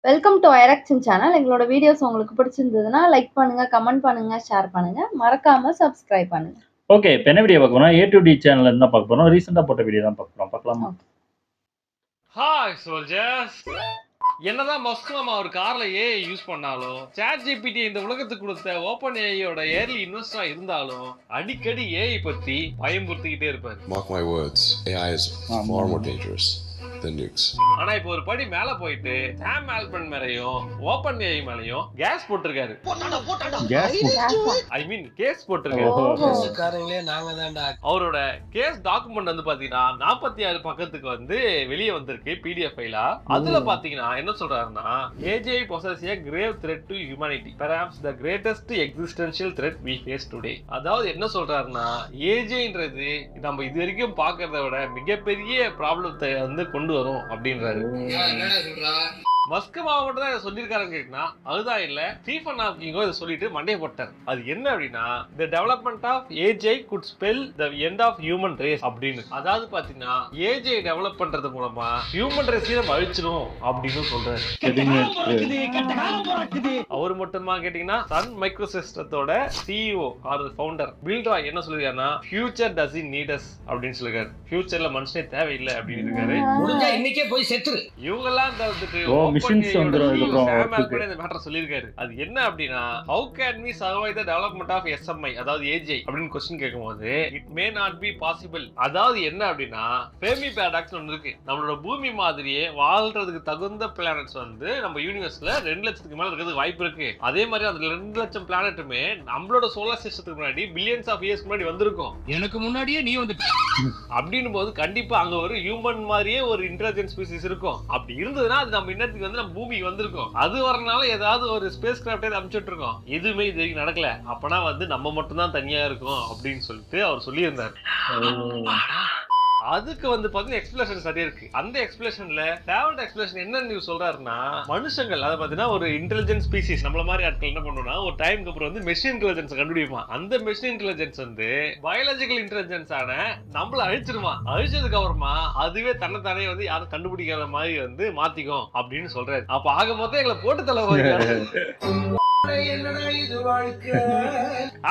Welcome to ஐராக்சன் channel. எங்களோட videos உங்களுக்கு பிடிச்சிருந்ததுன்னா லைக் பண்ணுங்க, கமெண்ட் பண்ணுங்க, ஷேர் பண்ணுங்க. மறக்காம சப்ஸ்கிரைப் பண்ணுங்க. ஓகே, இப்போ என்ன வீடியோ பார்க்க போறோம்? A to D சேனல்ல இருந்து தான் பார்க்க போறோம். ரீசெண்டா போட்ட வீடியோ தான் பார்க்க போறோம். பார்க்கலாமா? Hi soldiers. என்னதான் மஸ்க் மாமா ஒரு கார்ல ஏஐ யூஸ் பண்ணாலும், சாட் ஜிபிடி இந்த உலகத்துக்கு கொடுத்த ஓப்பன் ஏஐயோட ஏர்லி இன்வெஸ்டரா இருந்தாலும் அடிக்கடி ஏஐ பத்தி பயமுறுத்திக்கிட்டே இருப்பாரு. Mark my words, AI is far more dangerous than nukes. ஆனா இப்போ ஒரு படி மேல போயிட்டு சாம் ஆல்ட்மன் மேலயும் ஓப்பன் ஏஐ மேலயும் கேஸ் போட்டிருக்காரு. ஐ மீன் கேஸ் போட்டிருக்காரு. அவரோட கேஸ் டாக்குமெண்ட் வந்து பாத்தீங்கன்னா 46 பக்கத்துக்கு வந்து வெளியே வந்திருக்கு PDF ஃபைலா. அதுல பாத்தீங்கன்னா என்ன சொல்றாருன்னா, AGI possesses a grave threat to humanity, perhaps the greatest existential threat we face today. அதாவது என்ன சொல்றாருன்னா, AGIன்றது நம்ம இது வரைக்கும் பாக்குறத விட மிகப்பெரிய ப்ராப்ளத்தை வந்து கொண்டு வரும் அப்படின்றாரு. மஸ்க் மாமா மட்டும் தான் சொல்லியிருக்காருன்னு கேட்டா அதுதான் இல்ல, ஸ்டீஃபன் ஹாக்கிங்கோ இதை சொல்லிட்டு மண்டையை போட்டார். அது என்ன அப்படின்னா, the development of AGI could spell the end of human race அப்படின்னு. அதாவது பாத்தீங்கன்னா AGI டெவலப் பண்றது மூலமா ஹியூமன் ரேஸை நம்ம அழிச்சிடும் அப்படின்னு சொல்றாரு. அவர் மட்டுமா கேட்டீங்கன்னா, சன் மைக்ரோ சிஸ்டத்தோட CEO or founder Bill Joy என்ன சொல்லிருக்காருன்னா, ஃபியூச்சர் டசன்ட் நீட் அஸ் அப்படின்னு சொல்லிருக்காரு. ஃபியூச்சர்ல மனுஷனே தேவையில்லை அப்படின்னு இருக்காரு. இன்னைக்கே போய் செத்துரு. இவங்க எல்லாம் தவிர்த்துட்டு மிஷின்ஸ் வந்துரும். இதுக்கு இந்த மேட்டர் சொல்லிருக்காரு. அது என்ன அப்படின்னா, how can we survive the development of SMI அதாவது AGI அப்படின்னு क्वेश्चन கேட்கும்போது, it may not be possible. அதாவது என்ன அப்படின்னா, ஃபெர்மி பாராடாக்ஸ் ஒன்னு இருக்கு. நம்மளோட பூமி மாதிரியே வாழ்றதுக்கு தகுந்த பிளானட்ஸ் வந்து நம்ம யூனிவர்ஸ்ல 2 லட்சத்துக்கு மேல இருக்கிறதுக்கு வாய்ப்பு இருக்கு. அதே மாதிரி அந்த 2 லட்சம் பிளானட்டுமே நம்மளோட சோலார் சிஸ்டத்துக்கு முன்னாடி பில்லியன்ஸ் ஆஃப் இயர்ஸ்க்கு முன்னாடி வந்திருக்கும். எனக்கு முன்னாடியே நீ வந்து அப்படின்னும் போது கண்டிப்பா அங்க ஒரு ஹியூமன் மாதிரியே ஒரு இன்டெலிஜென்ட் ஸ்பீசிஸ் இருக்கும். அப்படி இருந்ததுன்னா அது நம்ம இன்னத்துக்கு வந்து நம்ம பூமிக்கு வந்திருக்கோம். அது வரனால ஏதாவது ஒரு ஸ்பேஸ் கிராஃப்ட் அனுப்பிச்சுட்டு இருக்கோம். எதுவுமே இது வரைக்கும் நடக்கல. அப்பனா வந்து நம்ம மட்டும் தான் தனியா இருக்கும் அப்படின்னு சொல்லிட்டு அவர் சொல்லியிருந்தார். அதுக்கு வந்து பாத்தீங்கன்னா எக்ஸ்பிளேஷன் சரியா இருக்கு. அந்த எக்ஸ்பிளேஷன்ல ஃபேவரட் எக்ஸ்பிளேஷன் என்னன்னு சொல்றாருன்னா, மனுஷங்கள் அதை பாத்தீங்கன்னா ஒரு இன்டெலிஜென்ட் ஸ்பீசிஸ் நம்மள மாதிரி ஆட்கள் என்ன பண்ணுவோம்னா, ஒரு டைமுக்கு அப்புறம் வந்து மெஷின் இன்டெலிஜென்ஸ் கண்டுபிடிப்பான். அந்த மெஷின் இன்டெலிஜென்ஸ் வந்து பயாலஜிக்கல் இன்டெலிஜென்ஸ் ஆன நம்மள அழிச்சிருமா. அழிச்சதுக்கு அப்புறமா அதுவே தன்னைத்தானே வந்து யாரும் கண்டுபிடிக்காத மாதிரி வந்து மாத்திக்கும் அப்படின்னு சொல்றாரு. அப்ப ஆக மொத்தம் எங்களை போட்டு தலை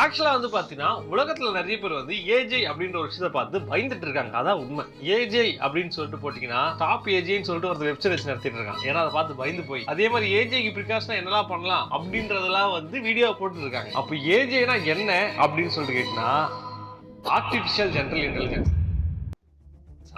ஆக்சுவலா வந்து பாத்தீங்கன்னா உலகத்துல நிறைய பேர் வந்து AGI அப்படின்ற ஒரு விஷயத்தை பார்த்து பயந்துட்டு இருக்காங்க. அதான் உண்மை. AGI அப்படின்னு சொல்லிட்டு போட்டீங்கன்னா டாப் AGIன்னு சொல்லிட்டு ஒரு வெப்சைட் வச்சு நடத்திட்டு இருக்காங்க. ஏன்னா அதை பார்த்து பயந்து போய் அதே மாதிரி AGIக்கு ப்ரிகாஷனா என்னெல்லாம் பண்ணலாம் அப்படின்றதெல்லாம் வந்து வீடியோ போட்டு இருக்காங்க. அப்ப AGIனா என்ன அப்படின்னு சொல்லிட்டு கேட்டீங்கன்னா, ஆர்டிபிஷியல் ஜெனரல் இன்டெலிஜென்ஸ்.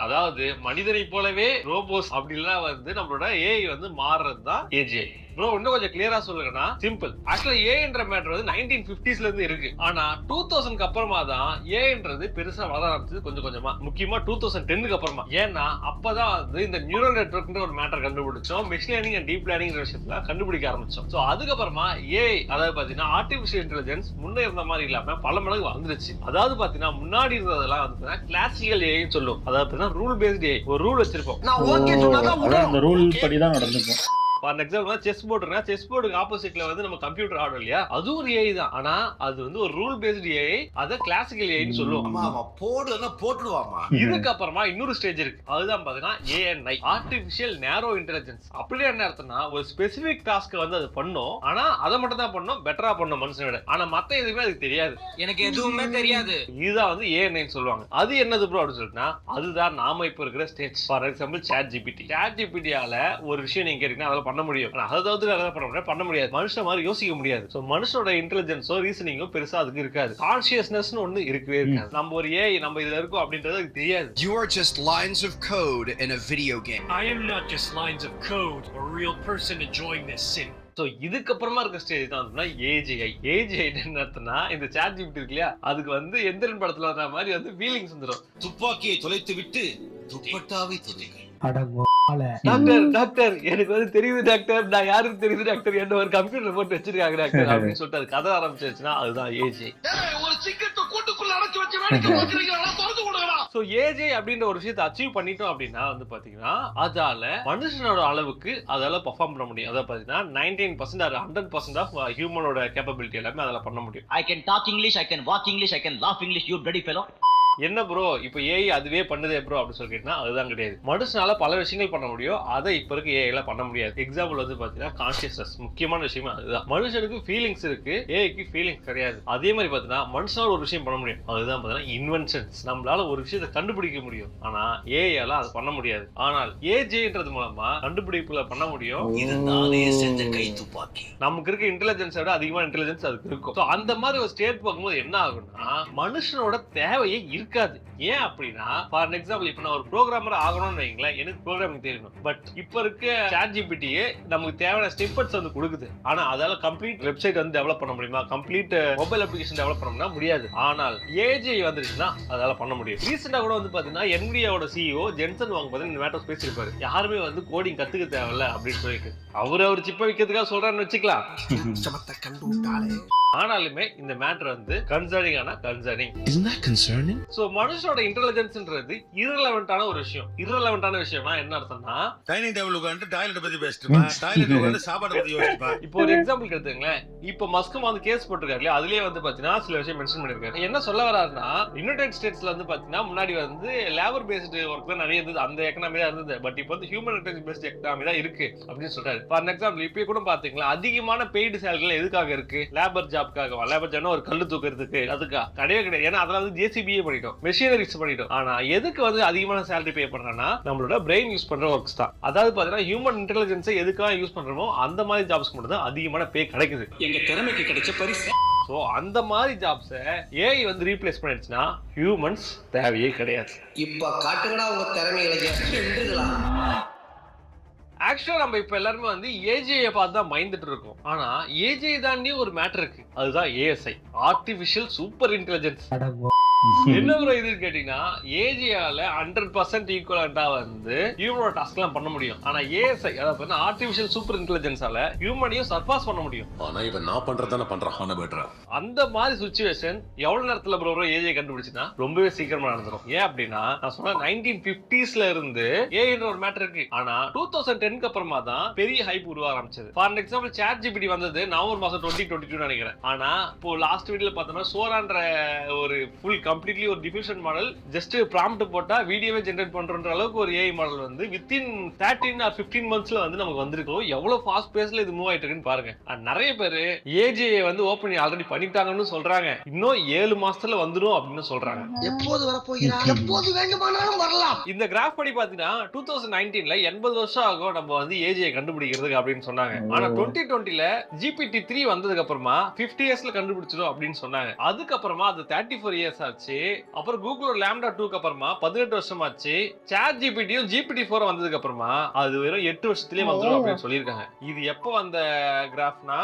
அதாவது மனிதனை போலவே ரோபோஸ் அப்படிலாம் வந்து நம்மளோட AI வந்து மாறுறது தான் AGI. ப்ரோ இன்னும் கொஞ்சம் கிளியரா சொல்லுங்கன்னா, சிம்பிள். ஆக்சுவலா ஏன்ற மேட்டர் வந்து 1950ஸ்ல இருந்து இருக்கு. ஆனா 2000க்கு அப்புறமா தான் ஏன்றது பெருசா வளர ஆரம்பிச்சது கொஞ்சம் கொஞ்சமா. முக்கியமா 2010க்கு அப்புறமா. ஏன்னா அப்பதான் வந்து இந்த நியூரல் நெட்வொர்க்ன்ற ஒரு மேட்டர் கண்டுபிடிச்சோம். Machine learning and deep learning விஷயத்துல கண்டுபிடிக்க ஆரம்பிச்சோம். சோ அதுக்கப்புறமா AI அதாவது பாத்தீங்கன்னா ஆர்டிபிஷியல் இன்டெலிஜென்ஸ் முன்னே இருந்த மாதிரி இல்லாம பல மடங்கு வந்துருச்சு. அதாவது பாத்தீங்கன்னா முன்னாடி இருந்ததெல்லாம் வந்து கிளாசிக்கல் ஏஐன்னு சொல்லுவோம். அதாவது ரூல் பேஸ்ட் AI. ஒரு ரூல் வச்சிருப்போம். அந்த ரூல் படி தான் நடந்துக்கும். ஃபார் எக்ஸாம்பிள் செஸ் போர்டுனா செஸ் போர்டுக்கு ஆப்போசிட்ல வந்து நம்ம கம்ப்யூட்டர் ஆடும் இல்லையா, அது ஒரு AI தான். ஆனா அது வந்து ஒரு ரூல் பேஸ்ட் AI. அத கிளாசிக்கல் ஏஐன்னு சொல்லுவோம். போட்டுடுவாமா. இதுக்கு அப்புறமா இன்னொரு ஸ்டேஜ் இருக்கு. அதுதான் பாத்தீங்கன்னா ANI, ஆர்டிபிஷியல் நேரோ இன்டெலிஜென்ஸ். அப்படி என்ன அர்த்தம்னா, ஒரு ஸ்பெசிபிக் டாஸ்க் வந்து அது பண்ணும். ஆனா அதை மட்டும் தான் பண்ணும், பெட்டரா பண்ணும் மனுஷனை விட. ஆனா மத்த எதுவுமே அதுக்கு தெரியாது. எனக்கு எதுவுமே தெரியாது. இதுதான் வந்து ANIன்னு சொல்லுவாங்க. அது என்னது ப்ரோ அப்படின்னு சொல்லிட்டுனா, அதுதான் நாம இப்ப இருக்கிற ஸ்டேஜ். ஃபார் எக்ஸாம்பிள் சாட் ஜிபிடியால ஒரு விஷயம் நீங்க கேட்டீங்கன்னா அதெல்லாம் பண்ண முடியும். அதை தவிர்த்து பண்ண முடியாது. மனுஷன் மாதிரி யோசிக்க முடியாது. சோ மனுஷனோட இன்டெலிஜென்ஸோ ரீசனிங்கோ பெருசா அதுக்கு இருக்காது. கான்ஷியஸ்னஸ் ஒன்னு இருக்கவே இருக்காது. நம்ம ஒரு AI நம்ம இதுல இருக்கோம் அப்படின்றது அதுக்கு தெரியாது. You are just lines of code in a video game. I am not just lines of code or a real person enjoying this city. So இதுக்கு அப்புறமா இருக்க ஸ்டேஜ் தான் வந்து AGI என்ன அர்த்தம்னா, இந்த சாட் ஜிபிடி இருக்கு இல்லையா, அதுக்கு வந்து எந்திரன் படத்துல வர மாதிரி வந்து ஃபீலிங்ஸ் வந்துரும். துப்பாக்கியை தொலைத்து விட்டு துப்பட்டாவை தொலைங்க. டாக்டர் எனக்கு வந்து தெரியுது டாக்டர், நான் யாருக்கு தெரியுது டாக்டர், என்ன ஒரு கம்ப்யூட்டர் போட்டு வச்சிருக்காங்க டாக்டர் அப்படின்னு சொல்லிட்டு அது கதை ஆரம்பிச்சிருச்சுன்னா அதுதான் AGI. ஒரு சிங்கத்தை கூட்டுக்குள்ள அடைச்சு வச்சு வேடிக்கை பார்க்கறீங்களா? திறந்து விடுங்கடா. சோ AGI அப்படின்ற ஒரு விஷயத்தை அச்சீவ் பண்ணிட்டோம் அப்படின்னா வந்து பாத்தீங்கன்னா அதால மனுஷனோட அளவுக்கு அதால பெர்ஃபார்ம் பண்ண முடியும். அத பாத்தீங்கன்னா 99% or 100% ஆஃப் ஹியூமனோட கேப்பபிலிட்டி எல்லாமே அதால பண்ண முடியும். I can talk English, I can walk English, I can laugh English, you bloody fellow. என்ன ப்ரோ இப்போ ஏஐ அதுவே பண்ணுதே ப்ரோ அப்படின்னு சொல்லி கேட்டா அதுதான் கிடையாது. மனுஷனால பல விஷயங்கள் பண்ண முடியும், அதை இப்ப இருக்க ஏஐல பண்ண முடியாது. எக்ஸாம்பிள் வந்து பாத்தீங்கன்னா கான்சியஸ்னஸ், முக்கியமான விஷயமே அதுதான். மனுஷனுக்கு ஃபீலிங்ஸ் இருக்கு, ஏஐக்கு ஃபீலிங்ஸ் கிடையாது. அதே மாதிரி பாத்தீங்கன்னா மனுஷனால ஒரு விஷயம் பண்ண முடியும், அதுதான் பாத்தீங்கன்னா இன்வென்ஷன்ஸ். நம்மளால ஒரு விஷயத்தை கண்டுபிடிக்க முடியும், ஆனா ஏஐயால அது பண்ண முடியாது. ஆனால் ஏஜேன்றது மூலமா கண்டுபிடிப்புல பண்ண முடியும். இது நானே செஞ்ச கை துப்பாக்கி. நமக்கு இருக்க இன்டெலிஜென்ஸை விட அதிகமான இன்டெலிஜென்ஸ் அதுக்கு இருக்கும். So, அந்த மாதிரி ஒரு ஸ்டேட் பார்க்கும்போது என்ன ஆகும்னா மனுஷனோட தேவையே இருக்காது. ஏன் அப்படின்னா ஃபார் எக்ஸாம்பிள் இப்ப நான் ஒரு ப்ரோக்ராமர் ஆகணும்னு வைங்களேன், எனக்கு ப்ரோக்ராமிங் தெரியணும். பட் இப்ப இருக்க ChatGPT நமக்கு தேவையான ஸ்னிப்பெட்ஸ் வந்து கொடுக்குது. ஆனா அதால கம்ப்ளீட் வெப்சைட் வந்து டெவலப் பண்ண முடியுமா, கம்ப்ளீட் மொபைல் அப்ளிகேஷன் டெவலப் பண்ண முடியாது. ஆனால் ஏஜே வந்துருச்சுன்னா அதால பண்ண முடியும். ரீசெண்டா கூட வந்து பாத்தீங்கன்னா NVIDIAவோட CEO ஜென்சன் வாங்க பாத்தீங்கன்னா இந்த மேட்டர் பேசியிருப்பாரு. யாருமே வந்து கோடிங் கத்துக்க தேவையில்ல அப்படின்னு சொல்லிட்டு அவர் சிப்ப விற்கிறதுக்காக சொல்றாருன்னு வச்சுக்கலாம். ஆனாலுமே இந்த மேட்டர் வந்து concerning. Isn't that concerning? So மனுஷனோட இன்டெலிஜென்ஸ்ன்றது இரலவென்ட்டான ஒரு விஷயம். இரலவென்ட்டான விஷயம்னா என்ன அர்த்தம்னா டைனிங் டேபிள் உட்கார்ந்து டாய்லெட் பத்தி பேசிட்டுமா, டாய்லெட் உட்கார்ந்து சாப்பாடு பத்தி யோசிப்பா. இப்போ ஒரு எக்ஸாம்பிள் எடுத்துங்களேன். இப்போ மஸ்கும் வந்து கேஸ் போட்டிருக்காரு, அதுலயே வந்து பாத்தீங்கன்னா சில விஷயம் மென்ஷன் பண்ணிருக்காரு. என்ன சொல்ல வராருன்னா யுனைடெட் ஸ்டேட்ஸ்ல வந்து பாத்தீங்கன்னா முன்னாடி வந்து லேபர் பேஸ்டு ஒர்க் தான் நிறைய இருந்தது, அந்த எக்கனாமி தான் இருந்தது. பட் இப்போ வந்து ஹியூமன் இன்டெலிஜென்ஸ் பேஸ்டு எக்கனாமி தான் இருக்கு அப்படின்னு சொல்றாரு. ஃபார் எக்ஸாம்பிள் இப்போ கூட பாத்தீங்களா அதிகமான பெய்டு சேலரிகள் எதுக்காக இருக்கு? லேபர் ஜாப்காக. லேபர் ஜாப்னா ஒரு கல்லு தூக்குறதுக்கு, அதுக்கா கிடையவே கிடையாது. ஏன்னா அதெல்லாம் வந்து ஜேசிபியே பண்ணிட்டோம், மெஷினரிஸ் பண்ணிட்டோம். ஆனா எதுக்கு வந்து அதிகமான சேலரி பே பண்றோம்னா நம்மளோட பிரெயின் யூஸ் பண்ற ஒர்க்ஸ் தான். அதாவது பாத்தீங்கன்னா ஹியூமன் இன்டெலிஜென்ஸை எதுக்காக யூஸ் பண்றோமோ அந்த மாதிரி ஜாப்ஸ்க்கு மட்டும் தான் அதிகமான பே கிடைக்குது. எங்க திறமைக்கு கிடைச்ச பரிசு. சோ அந்த மாதிரி ஜாப்ஸை ஏஐ வந்து ரீப்ளேஸ் பண்ணிடுச்சுன்னா ஹியூமன்ஸ் தேவையே கிடையாது. இப்ப காட்டுங்கடா உங்க திறமைகளை. ஆக்சுவலா நம்ம இப்ப எல்லாருமே வந்து ஏஜிஐ பார்த்து தான் பயந்துட்டு இருக்கோம். ஆனா ஏஜிஐ தாண்டி ஒரு மேட்டர் இருக்கு, அதுதான் ஏஎஸ்ஐ, ஆர்டிபிஷியல் சூப்பர் இன்டெலிஜென்ஸ். என்ன ப்ரோ இது கேட்டீங்கன்னா ஏஜியால 100% ஈக்குவலண்டா வந்து ஹியூமனோட டாஸ்க் எல்லாம் பண்ண முடியும். ஆனா ஏஎஸ்ஐ அதாவது ஆர்டிபிஷியல் சூப்பர் இன்டெலிஜென்ஸால ஹியூமனையும் சர்பாஸ் பண்ண முடியும். ஆனா இவன் நான் பண்றதானே பண்றான். அந்த மாதிரி சிச்சுவேஷன் எவ்வளவு நேரத்துல ப்ரோ ஏஜிஐ கண்டுபிடிச்சுன்னா ரொம்பவே சீக்கிரமா நடந்துரும். ஏன் அப்படின்னா நான் சொன்ன 1950ஸ்ல இருந்து ஏஐன்ற ஒரு மேட்டர் இருக்கு. ஆனா 2010க்கு அப்புறமா தான் பெரிய ஹைப் உருவ ஆரம்பிச்சது. ஃபார் எக்ஸாம்பிள் ChatGPT வந்தது நவம்பர் மாசம் 2022 நினைக்கிறேன். ஆனா இப்போ லாஸ்ட் வீடியோல பார்த்தோம்னா சோரான்ற ஒரு ஃபுல் கம்ப்ளீட்லி ஒரு டிஃபியூஷன் மாடல், ஜஸ்ட் ப்ராம்ப்ட் போட்டா வீடியோவே ஜெனரேட் பண்றன்ற அளவுக்கு ஒரு ஏஐ மாடல் வந்து வித்தின் 13 or 15 monthsல வந்து நமக்கு வந்திருக்கும். எவ்வளவு ஃபாஸ்ட் பேஸ்ல இது மூவ் ஆயிட்டு இருக்குன்னு பாருங்க. நிறைய பேர் ஏஜிஐ வந்து ஓபன் ஆல்ரெடி பண்ணிட்டாங்கன்னு சொல்றாங்க, இன்னும் 7 மாசத்துல வந்துடும் அப்படின்னு சொல்றாங்க. எப்போது வரப்போகிறார், எப்போது வேண்டுமானாலும் வரலாம். இந்த கிராஃப் படி பாத்தீங்கன்னா 2019ல 80 வருஷம் ஆகும் நம்ம வந்து ஏஜிஐ கண்டுபிடிக்கிறதுக்கு அப்படின்னு சொன்னாங்க. ஆனா 2020ல GPT-3 வந்ததுக்கு அப்புறமா 50 இயர்ஸ்ல கண்டுபிடிச்சிடும் அப்படின்னு சொன்னாங்க. அதுக்கப்புறமா அது 34 இயர்ஸ் ஆச்சு. அப்புறம் கூகுளோட லேம்டா 2க்கு அப்புறமா 18 வருஷம் ஆச்சு. ChatGPTயும் GPT-4 வந்ததுக்கு அப்புறமா அது வெறும் 8 வருஷத்துலயே வந்துடும் அப்படின்னு சொல்லியிருக்காங்க. இது எப்போ வந்த கிராஃப்னா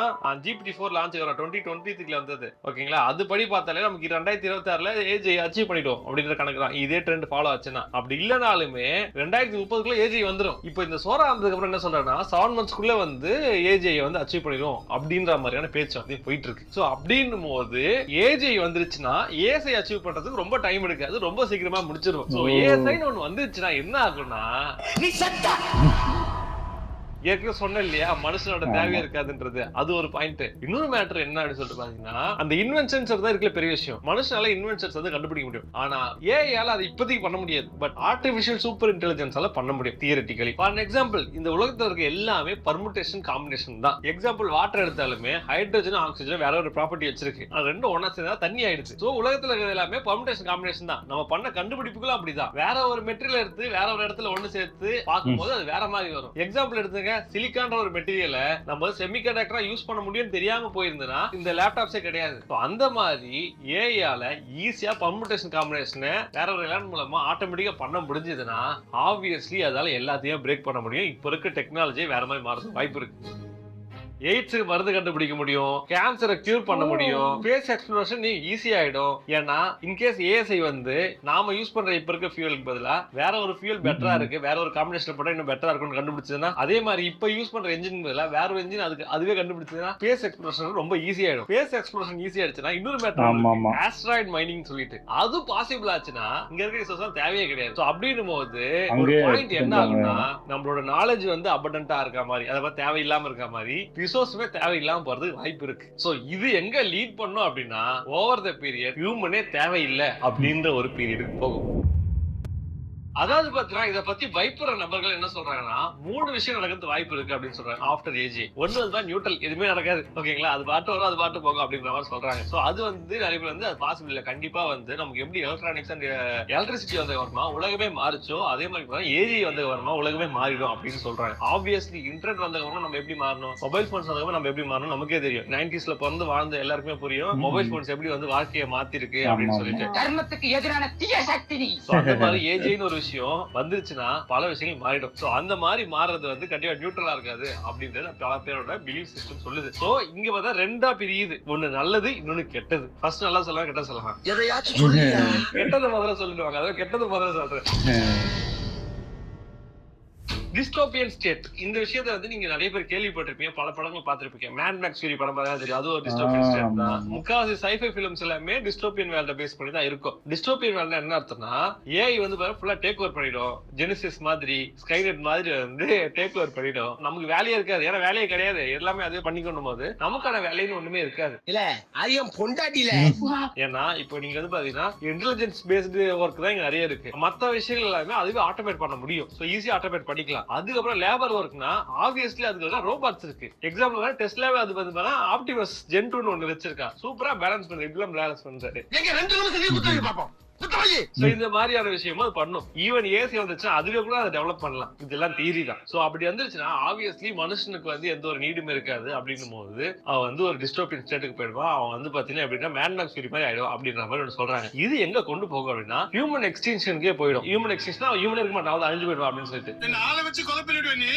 GPT-4 லான்ச் ஆகிற 2023ல வந்தது. ஓகேங்களா, அது படி பார்த்தாலே நமக்கு 2026ல ஏஜ் அச்சீவ் பண்ணிட்டோம் அப்படின்ற கணக்கு தான். இதே ட்ரெண்ட் ஃபாலோ ஆச்சுன்னா, அப்படி இல்லைனாலுமே 2030க்குள்ள ஏஜ் வந்துடும். இப்போ இந்த சோரா வந்ததுக்கு அப்புறம் என்ன சொல்றாங்கன்னா 7 monthsக்குள்ள வந்து ஏஜ் வந்து அச்சீவ் பண்ணிடும் அப்படின்ற மாதிரியான பேச்சு வந்து போயிட்டு இருக்கு. சோ அப்படின்னும் போது ஏஜ் வந்துருச்சுன்னா ஏஎஸ்ஐ அச்சீவ் பண்றதுக்கு ரொம்ப டைம் எடுக்காது, ரொம்ப சீக்கிரமா முடிச்சிடும். சோ ஏஎஸ்ஐன்னு ஒன்னு வந்துருச்சுன்னா என்ன ஆகும்னா நீ சத்தா ஏற்கனவே சொன்ன இல்லையா மனுஷனோட தேவையா இருக்காதுன்றது, அது ஒரு பாயிண்ட். இன்னொரு மேட்டர் என்ன அப்படின்னு சொல்லிட்டு பாத்தீங்கன்னா அந்த இன்வென்ஷன்ஸ் தான் இருக்கிற பெரிய விஷயம். மனுஷனால இன்வென்ஷன்ஸ் வந்து கண்டுபிடிக்க முடியும், ஆனா ஏஐயால அது இப்போதைக்கு பண்ண முடியாது. பட் ஆர்டிபிஷியல் சூப்பர் இன்டெலிஜென்ஸால பண்ண முடியும் தியரிட்டிக்கலி. ஃபார் எக்ஸாம்பிள் இந்த உலகத்துல இருக்க எல்லாமே பர்முடேஷன் காம்பினேஷன் தான். எக்ஸாம்பிள் வாட்டர் எடுத்தாலுமே ஹைட்ரஜன் ஆக்சிஜன் வேற ஒரு ப்ராப்பர்ட்டி வச்சிருக்கு, அது ரெண்டும் ஒன்னா சேர்ந்தா தண்ணி ஆயிடுச்சு. சோ உலகத்துல இருக்கிறது எல்லாமே பர்முடேஷன் காம்பினேஷன் தான். நம்ம பண்ண கண்டுபிடிப்புகளும் அப்படிதான். வேற ஒரு மெட்டீரியல் எடுத்து வேற ஒரு இடத்துல ஒண்ணு சேர்த்து பார்க்கும்போது அது வேற மாதிரி வரும். எக்ஸாம்பிள் எடுத்துங்க, சிலிக்கான்ற ஒரு மெட்டீரியலை நம்ம செமிகண்டக்டரா யூஸ் பண்ண முடியும்னு தெரியாம போயிருந்தா இந்த லேப்டாப்ஸே கிடையாது. அந்த மாதிரி ஏஐயால ஈஸியா பர்முடேஷன் காம்பினேஷனை வேற ஒரு எலமெண்ட் மூலமா ஆட்டோமேட்டிக்கா பண்ண முடிஞ்சதுன்னா ஆப்வியஸ்லி அதால எல்லாத்தையும் பிரேக் பண்ண முடியும். இப்ப இருக்க டெக்னாலஜி வேற மாதிரி மாறதுக்கு வாய்ப்பு இருக்கு. எய்ட்ஸுக்கு மருந்து கண்டுபிடிக்க முடியும், கேன்சரை கியூர் பண்ண முடியும், ஃபேஸ் எக்ஸ்ப்ளோரேஷன் ஈஸி ஆயிடும். ஏன்னா இன்கேஸ் ஏஎஸ்ஐ வந்து நாம யூஸ் பண்ற இப்ப இருக்க ஃபியூலுக்கு பதிலா வேற ஒரு ஃபியூல் பெட்டரா இருக்கு, வேற ஒரு காம்பினேஷன் போட்டா இன்னும் பெட்டரா இருக்கும்னு கண்டுபிடிச்சதுன்னா, அதே மாதிரி இப்ப யூஸ் பண்ற என்ஜின் பதிலா வேற ஒரு என்ஜின் அதுவே கண்டுபிடிச்சதுன்னா ஃபேஸ் எக்ஸ்ப்ளோரேஷன் ரொம்ப ஈஸி ஆயிடும். ஃபேஸ் எக்ஸ்ப்ளோரேஷன் ஈஸி ஆயிடுச்சுன்னா இன்னொரு மேட்டர் ஆஸ்ட்ராய்டு மைனிங் சொல்லிட்டு அது பாசிபிள் ஆச்சுன்னா இங்க இருக்க ரிசோர்ஸ் தேவையே கிடையாது. அப்படின்னும் போது ஒரு பாயிண்ட் என்ன ஆகும்னா நம்மளோட நாலேஜ் வந்து அபண்டன்டா இருக்க மாதிரி, அதாவது தேவையில்லாம இருக்க மாதிரி ரிசோர்ஸுமே தேவையில்லாம போறதுக்கு வாய்ப்பு இருக்கு. சோ இது எங்க லீட் பண்ணும் அப்படின்னா ஓவர் த பீரியட் ஹியூமனே தேவையில்லை அப்படின்ற ஒரு பீரியடுக்கு போகும். அதாவது பாத்தீங்கன்னா இதை பத்தி பயப்படுற நபர்கள் என்ன சொல்றாங்கன்னா 3 விஷயம் நடக்கிறது வாய்ப்பு இருக்கு அப்படின்னு சொல்றாங்க ஆஃப்டர் ஏஜ். ஒன்னு வந்து நியூட்ரல், எதுவுமே நடக்காது, ஓகேங்களா, அது பாட்டு வரும் அது பாட்டு போகும் அப்படின்ற மாதிரி சொல்றாங்க. சோ அது வந்து நிறைய பேர் வந்து அது பாசிபிள் இல்ல. கண்டிப்பா வந்து நமக்கு எப்படி எலக்ட்ரானிக்ஸ் அண்ட் எலக்ட்ரிசிட்டி வந்த வருமா உலகமே மாறிச்சோ அதே மாதிரி ஏஜ் வந்த வருமா உலகமே மாறிடும் அப்படின்னு சொல்றாங்க. ஆப்வியஸ்லி இன்டர்நெட் வந்தவங்க நம்ம எப்படி மாறணும், மொபைல் போன்ஸ் வந்தவங்க நம்ம எப்படி மாறணும் நமக்கே தெரியும். 90s பிறந்து வாழ்ந்த எல்லாருக்குமே புரியும் மொபைல் போன்ஸ் எப்படி வந்து வாழ்க்கையை மாத்திருக்கு அப்படின்னு சொல்லிட்டு. கர்மத்துக்கு எதிரான தீய சக்தி. அந்த மாதிரி ஏஜ்னு ஒரு விஷயம் வந்துருச்சுன்னா பல விஷயங்கள் மாறிடும். சோ அந்த மாதிரி மாறுறது வந்து கண்டிப்பா நியூட்ரலா இருக்காது அப்படின்றது பல பேரோட பிலீஃப் சிஸ்டம் சொல்லுது. சோ இங்க பார்த்தா 2ஆ பிரியுது, ஒன்னு நல்லது இன்னொன்னு கெட்டது. ஃபர்ஸ்ட் நல்லா சொல்லலாம், கெட்டது சொல்லலாம். எதையாச்சும் சொல்லுங்க. கெட்டது முதல்ல சொல்லிடுவாங்க, அதாவது கெட்டது முதல்ல சொல்றேன். டிஸ்டோபியன் ஸ்டேட் இந்த விஷயத்தை வந்து நீங்க நிறைய பேர் கேள்விப்பட்டிருப்பீங்க, பல படங்கள் பார்த்திருப்பீங்க. மேட் மேக்ஸ் ஃபியூரி படம் பார்த்தா தெரியும், அது ஒரு டிஸ்டோபியன் ஸ்டேட் தான். முக்காவாசி சைஃபை ஃபிலிம்ஸ் எல்லாமே டிஸ்டோபியன் வேர்ல்ட பேஸ் பண்ணி தான் இருக்கும். டிஸ்டோபியன் வேர்ல்ட்னா என்ன அர்த்தம்னா ஏஐ வந்து ஃபுல்லா டேக் ஓவர் பண்ணிடும், ஜெனிசிஸ் மாதிரி ஸ்கைநெட் மாதிரி வந்து டேக் ஓவர் பண்ணிடும். நமக்கு வேலையே இருக்காது, ஏன்னா வேலையே கிடையாது, எல்லாமே அதே பண்ணிக்கணும் போது நமக்கான வேலைன்னு ஒண்ணுமே இருக்காது. இல்ல அதிகம் பொண்டாட்டில. ஏன்னா இப்போ நீங்க வந்து பாத்தீங்கன்னா இன்டெலிஜென்ஸ் பேஸ்டு ஒர்க் தான் இங்க நிறைய இருக்கு. மத்த விஷயங்கள் எல்லாமே அதுவே ஆட்டோமேட் பண்ண முடியும். சோ ஈஸியா ஆட்டோமேட் பண்ணிக்கலாம். அதுக்கப்புறம் லேபர் ஒர்க்னா ஆப்வியஸ்லி அதுக்கு ரோபோட்ஸ் இருக்கு. எக்ஸாம்பிள் டெஸ்லாவே அது வந்து ஆப்டிமஸ் ஜென் 2 ஒன்னு வச்சிருக்கா, சூப்பரா பேலன்ஸ் பண்ணி இப்பெல்லாம் பேலன்ஸ் பண்றாரு. எங்க 2 நிமிஷம் நீ குத்துறீங்க பாப்போம். இந்த மாதிரியான விஷயமும் அது பண்ணும். ஈவன் ஏசி வந்துச்சுன்னா அதுவே கூட அதை டெவலப் பண்ணலாம். இதெல்லாம் தியரி தான். சோ அப்படி வந்துருச்சுன்னா ஆப்வியஸ்லி மனுஷனுக்கு வந்து எந்த ஒரு நீடுமே இருக்காது. அப்படின்னும் போது அவன் வந்து ஒரு டிஸ்டோபியன் ஸ்டேட்டுக்கு போயிடுவான். அவன் வந்து பாத்தீங்கன்னா எப்படின்னா மேட் மேக்ஸ் ஃபியூரி மாதிரி ஆயிடும் அப்படின்ற மாதிரி ஒன்று சொல்றாங்க. இது எங்க கொண்டு போகும் அப்படின்னா ஹியூமன் எக்ஸ்டிங்ஷனுக்கே போயிடும். ஹியூமன் எக்ஸ்டிங்ஷன் ஹியூமன் இருக்க மாட்டான், அழிஞ்சு போயிடுவான் அப்படின்னு சொல்லிட்டு ஆளை வச்சு கொலை பண்ணிடுவேன் நீ.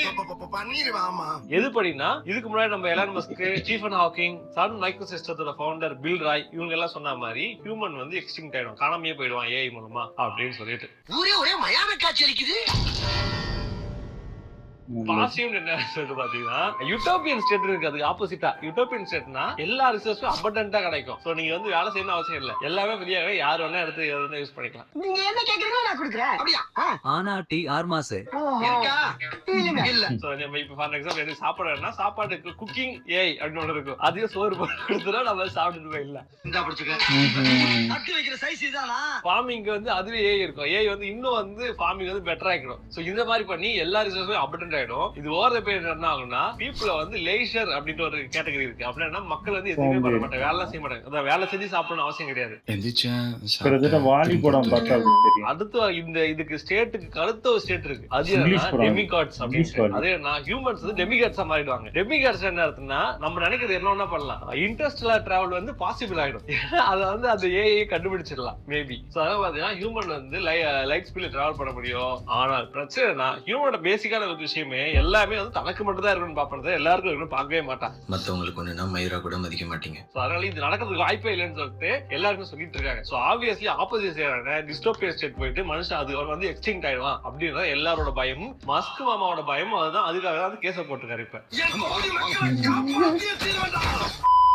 பண்ணிடுவாமா. எது படினா இதுக்கு முன்னாடி நம்ம Elon Musk, Stephen Hawking, Sun Micro சிஸ்டத்தோட ஃபவுண்டர் பில் ராய் இவங்க எல்லாம் சொன்ன மாதிரி ஹியூமன் வந்து எக்ஸ்டிங்க்ட் ஆயிடும், காணாமையே போயிடுவான் ஏஐ மூலமா அப்படின்னு சொல்லிட்டு. ஒரே மயான காட்சி அளிக்குது. பாசிட்டிவ் என்ன சொல்லிட்டு பாத்தீங்கன்னா யூட்டோபியன் ஸ்டேட் இருக்கு, அதுக்கு ஆப்போசிட்டா. யூட்டோபியன் ஸ்டேட்னா எல்லா ரிசோர்ஸும் அபண்டன்ட்டா கிடைக்கும். சோ நீங்க வந்து வேலை செய்யணும் அவசியம் இல்ல, எல்லாமே ஃப்ரீயாவே யார் வேணா எடுத்து யூஸ் பண்ணிக்கலாம். நீங்க என்ன கேக்குறீங்களோ நான் கொடுக்குறேன். அப்படியா? ஆனா டீ 6 மாசம் இருக்கா? இல்ல. சோ நம்ம இப்ப ஃபார் எக்ஸாம்பிள் எனக்கு சாப்பாடுனா சாப்பாடுக்கு குக்கிங் ஏஐ அப்படின்னு ஒன்று இருக்கும், அதையும் சோறு போட்டு கொடுத்துட்டா நம்ம சாப்பிட்டுட்டு இல்ல இந்த பிடிச்சுக்க தட்டி வைக்கிற சைஸ் இதானா. ஃபார்மிங் வந்து அதுவே ஏஐ இருக்கும். ஏஐ வந்து இன்னும் வந்து ஃபார்மிங் வந்து பெட்டர் ஆகிடும். சோ இந்த மாதிரி பண்ணி எல்லா ரிசோர்ஸும் அபண்டன்ட் ஆயிடும். இது ஓவர் த பீரியட் என்ன ஆகும்னா பீப்புள வந்து லேஷர் அப்படின்ற ஒரு கேட்டகரி இருக்கு. அப்படின்னா மக்கள் வந்து எதுவுமே பண்ண மாட்டாங்க, வேலை செய்ய மாட்டாங்க. அதான் வேலை செஞ்சு சாப்பிடணும் அவசியம் கிடையாது. அடுத்து இதுக்கு ஸ்டேட்டுக்கு அடுத்த ஒரு ஸ்டேட் இருக்கு, அது டெமிகாட்ஸ் அப்படின்னு. அதே ஹியூமன்ஸ் வந்து டெமிகாட்ஸா மாறிடுவாங்க. டெமிகாட்ஸ் என்ன அர்த்தம்னா நம்ம நினைக்கிறது என்ன பண்ணலாம், இன்டர்ஸ்டெல்லார் டிராவல் வந்து பாசிபிள் ஆயிடும். அதை வந்து அந்த ஏஐ கண்டுபிடிச்சிடலாம் மேபி. அதாவது பாத்தீங்கன்னா ஹியூமன் வந்து லைட் ஸ்பீட்ல டிராவல் பண்ண முடியும். ஆனால் பிரச்சனைனா ஹியூமனோட பேசிக்கான ஒரு விஷயமே எல்லாமே வந்து தனக்கு மட்டும் தான் இருக்கணும்னு பாப்பது, எல்லாருக்கும் இருக்கணும் பார்க்கவே மாட்டான். மத்தவங்களுக்கு ஒண்ணுனா மயிரா கூட மதிக்க மாட்டீங்க. அதனால இது நடக்கிறதுக்கு வாய்ப்பே இல்லைன்னு சொல்லிட்டு எல்லாருமே சொல்லிட்டு இருக்காங்க. சோ ஆப்வியஸ்லி ஆப்போசிட் செய்யறாங்க, டிஸ்டோபியன் ஸ்டேட் போயிட்டு மனுஷன் அது வந்து எக்ஸ்டிங்க்ட் ஆயிடுவான் அப்படின்றத எல்லாரோட பயமும். மஸ்க் மாமாவோட பயமும் அதுதான். அதுக்காக தான் கேஸ போட்டுருக்காரு இப்ப.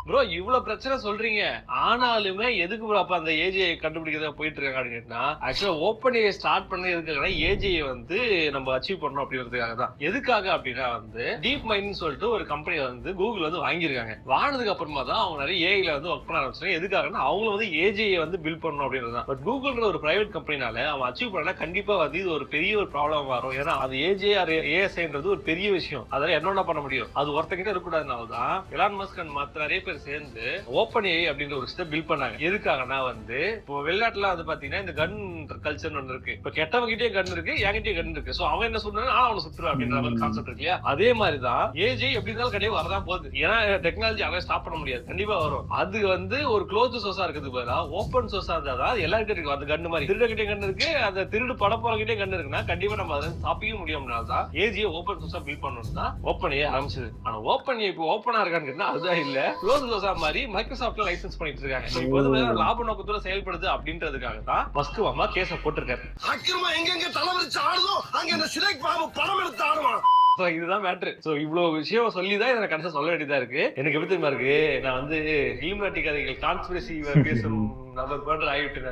ப்ரோ இவ்வளவு பிரச்சனை சொல்றீங்க, ஆனாலுமே எதுக்கு ப்ரோ அப்ப அந்த ஏஜிஐ கண்டுபிடிக்கிறத போயிட்டு இருக்காங்க அப்படின்னு கேட்டா, ஆக்சுவலா ஓப்பன் ஏஐ ஸ்டார்ட் பண்ணது எதுக்காக, ஏஜிஐ வந்து நம்ம அச்சீவ் பண்ணணும் அப்படின்றதுக்காக தான். எதுக்காக அப்படின்னா வந்து டீப் மைண்ட் சொல்லிட்டு ஒரு கம்பெனி வந்து கூகுள் வந்து வாங்கியிருக்காங்க. வாங்கினதுக்கு அப்புறமா தான் அவங்க நிறைய ஏஐல வந்து ஒர்க் பண்ண ஆரம்பிச்சாங்க. எதுக்காகனா அவங்க வந்து ஏஜிஐ வந்து பில்ட் பண்ணணும் அப்படின்றது தான். பட் கூகுள்ன்ற ஒரு பிரைவேட் கம்பெனினால அவன் அச்சீவ் பண்ணா கண்டிப்பா வந்து இது ஒரு பெரிய ஒரு ப்ராப்ளம் வரும். ஏன்னா அது ஏஜிஐ ஏஎஸ்ஐன்றது ஒரு பெரிய விஷயம், அதெல்லாம் என்னென்ன பண்ண முடியும், அது ஒருத்தங்கிட்ட இருக்கக்கூடாதுனால தான் எலான் மஸ்க் அண்ட் மற்ற நிறைய பேர் சேர்ந்து ஓப்பன் ஏஐ அப்படின்ற ஒரு விஷயத்தை பில்ட் பண்ணாங்க. எதுக்காகனா வந்து இப்போ வெளிநாட்டுல வந்து பாத்தீங்கன்னா இந்த கன் கல்ச்சர் ஒன்று இருக்கு. இப்ப கெட்டவங்கிட்டே கன் இருக்கு, என்கிட்டயே கன் இருக்கு. சோ அவன் என்ன சொல்றாங்க, அவனை சுத்துறான் அப்படின்ற மாதிரி கான்செப்ட் இருக்கு இல்லையா. அதே மாதிரிதான் ஏஜை எப்படி இருந்தாலும் கண்டிப்பா வரதான் போகுது. ஏன்னா டெக்னாலஜி அதை ஸ்டாப் பண்ண முடியாது, கண்டிப்பா வரும். அது வந்து ஒரு க்ளோஸ் சோர்ஸா இருக்குது பதிலா ஓப்பன் சோர்ஸா இருந்தாதான் எல்லாருக்கிட்ட இருக்கும். அந்த கன் மாதிரி திருடகிட்டே கன் இருக்கு, அந்த திருடு பட போறகிட்டே கன் இருக்குன்னா கண்டிப்பா நம்ம அதை தாப்பிக்க முடியும்னால்தான் ஏஜியை ஓப்பன் சோர்ஸா பில்ட் பண்ணணும் தான் ஓப்பன் ஏஐ ஆரம்பிச்சது. ஆனா ஓப்பன் ஏஐ இப்போ ஓப்பனா இருக்கான்னு கேட்டா அதுதான் இல்ல, க்ளோஸ் சோர்ஸா மாதிரி மைக்ரோசாஃப்ட்ல லைசன்ஸ் பண்ணிட்டு இருக்காங்க. இப்போ வந்து லாப நோக்கத்தோட செயல்படுது அப்படின்றதுக்காக தான் மஸ்க் மாமா கேஸ போட்டிருக்காரு. அக்கிரமா எங்க தலைவரிச்சு ஆடுதோ அங்க அந்த சிலைக்கு பாம்பு படம் எடுத்து ஆடுவான். இதுதான் மேட்ரு. சோ இவ்வளவு விஷயம் சொல்லிதான் இதை கடைசியா சொல்ல வேண்டியதா இருக்கு. எனக்கு எப்படி தெரியுமா இருக்கு, நான் வந்து இலுமினாட்டி கதைகள் கான்ஸ்பிரசி பேசும் நபர் போன்ற ஆகிவிட்டு.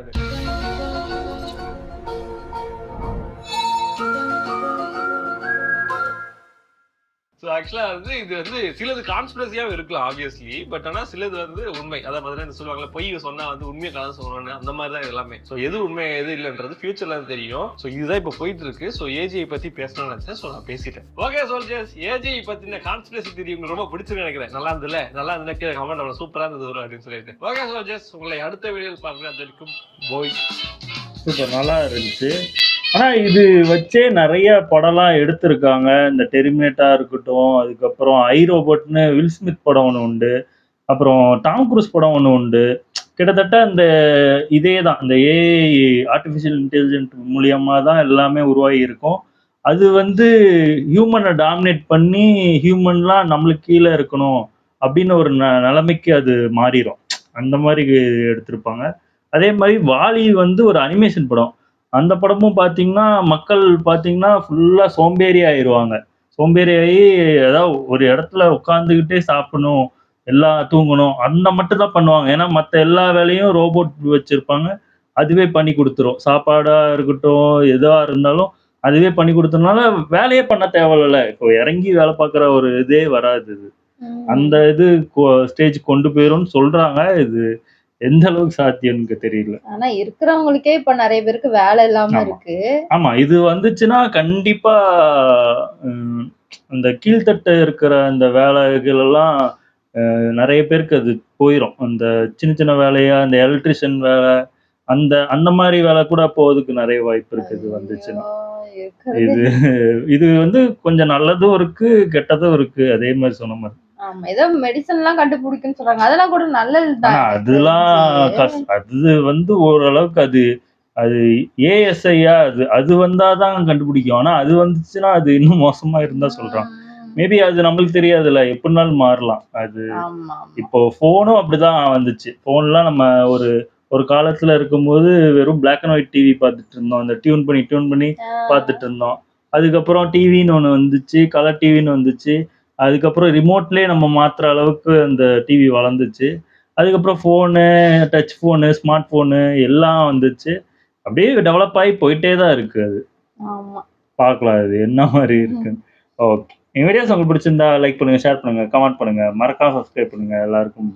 ஸோ ஆக்சுவலாக வந்து இது வந்து சிலது கான்ஸ்பிரசியாகவும் இருக்கலாம் ஆப்வியஸ்லி, பட் ஆனால் சிலது வந்து உண்மை. அதை மாதிரி சொல்லுவாங்கல்ல, பொய் சொன்னா வந்து உண்மையை கலந்து சொல்லணும்னு, அந்த மாதிரி தான் எல்லாமே. ஸோ எது உண்மை எது இல்லைன்றது ஃபியூச்சர்ல தெரியும். ஸோ இதுதான் இப்போ போயிட்டு இருக்கு. ஸோ ஏஜிஐ பத்தி பேசணும்னு நினைச்சேன். ஸோ நான் பேசிட்டேன். ஓகே சோல்ஜர்ஸ், ஏஜிஐ பத்தின கான்ஸ்பிரசி தியரி உங்களுக்கு ரொம்ப பிடிச்சிருக்கு நினைக்கிறேன். நல்லா இருந்ததுல கீழே கமெண்ட் அவ்வளோ சூப்பரா இருந்தது அப்படின்னு சொல்லிட்டு. ஓகே சோல்ஜர்ஸ், உங்களை அடுத்த வீடியோவில் பார்க்குறேன். அது வரைக்கும் போய் சூப்பர், நல்லா இருந்துச்சு. ஆனால் இது வச்சே நிறைய படம்லாம் எடுத்திருக்காங்க. இந்த டெர்மினேட்டாக இருக்கட்டும், அதுக்கப்புறம் ஐ ரோபோட்னு வில் ஸ்மித் படம் ஒன்று உண்டு, அப்புறம் டாம் குரூஸ் படம் ஒன்று உண்டு. கிட்டத்தட்ட இந்த இதே தான், இந்த ஏஐ ஆர்டிஃபிஷியல் இன்டெலிஜென்ட் மூலியமாக தான் எல்லாமே உருவாகி இருக்கும். அது வந்து ஹியூமனை டாமினேட் பண்ணி ஹியூமன்லாம் நம்மளுக்கு கீழே இருக்கணும் அப்படின்னு ஒரு நிலைமைக்கு அது மாறிடும். அந்த மாதிரி எடுத்திருப்பாங்க. அதே மாதிரி வாலி வந்து ஒரு அனிமேஷன் படம். அந்த படமும் பார்த்தீங்கன்னா மக்கள் பார்த்தீங்கன்னா ஃபுல்லாக சோம்பேறி ஆயிடுவாங்க. சோம்பேறி ஆகி ஏதாவது ஒரு இடத்துல உட்காந்துக்கிட்டே சாப்பிடணும், எல்லாம் தூங்கணும், அந்த மட்டும் தான் பண்ணுவாங்க. ஏன்னா மற்ற எல்லா வேலையும் ரோபோட் வச்சுருப்பாங்க, அதுவே பண்ணி கொடுத்துரும். சாப்பாடாக இருக்கட்டும், எதுவாக இருந்தாலும் அதுவே பண்ணி கொடுத்ததுனால வேலையே பண்ண தேவையில்ல. இப்போ இறங்கி வேலை பார்க்குற ஒரு இதே வராது. இது அந்த இது ஸ்டேஜ் கொண்டு போயிரும்னு சொல்கிறாங்க. இது எந்த அளவுக்கு சாத்தியம்னு தெரியல. ஆனா இருக்கிறவங்களுக்கே இப்ப நிறைய பேருக்கு வேலை இல்லாம இருக்கு. ஆமா, இது வந்துச்சுன்னா கண்டிப்பா அந்த கீழ்த்தட்டு இருக்கிற அந்த வேலைகள் எல்லாம் நிறைய பேருக்கு அது போயிடும். அந்த சின்ன சின்ன வேலையா, அந்த எலக்ட்ரிஷியன் வேலை, அந்த அந்த மாதிரி வேலை கூட போறதுக்கு நிறைய வாய்ப்பு இருக்கு இது வந்துச்சுன்னா. இது இது வந்து கொஞ்சம் நல்லதும் இருக்கு, கெட்டதும் இருக்கு. அதே மாதிரி சொன்ன மாதிரி ஆமா, ஏதோ மெடிசன் எல்லாம் கண்டுபிடிக்குன்னு சொல்றாங்க. அதெல்லாம் கூட நல்லதுதான். அதெல்லாம் அது வந்து ஓரளவுக்கு அது அது ஏஎஸ்ஐயா அது வந்தாதான் கண்டுபிடிக்கும். ஆனா அது வந்துச்சுன்னா அது இன்னும் மோசமா இருந்தா சொல்றான். மேபி அது நம்மளுக்கு தெரியாதுல்ல, எப்படினாலும் மாறலாம். அது இப்போ போனும் அப்படிதான் வந்துச்சு. போன்லாம் நம்ம ஒரு காலத்துல இருக்கும்போது வெறும் பிளாக் அண்ட் ஒயிட் டிவி பார்த்துட்டு இருந்தோம். அந்த டியூன் பண்ணி பார்த்துட்டு இருந்தோம். அதுக்கப்புறம் டிவின்னு ஒன்று வந்துச்சு, கலர் டிவின்னு வந்துச்சு. அதுக்கப்புறம் ரிமோட்லேயே நம்ம மாற்றுற அளவுக்கு அந்த டிவி வளர்ந்துச்சு. அதுக்கப்புறம் phone, touch phone, smart phone எல்லாம் வந்துச்சு. அப்படியே டெவலப் ஆகி போயிட்டே தான் இருக்கு. அது பார்க்கலாம் அது என்ன மாதிரி இருக்குன்னு. ஓகே, என் வீடியோஸ் உங்களுக்கு பிடிச்சிருந்தா லைக் பண்ணுங்க, ஷேர் பண்ணுங்க, கமெண்ட் பண்ணுங்க, மறக்காம சப்ஸ்கிரைப் பண்ணுங்க. எல்லாருக்கும்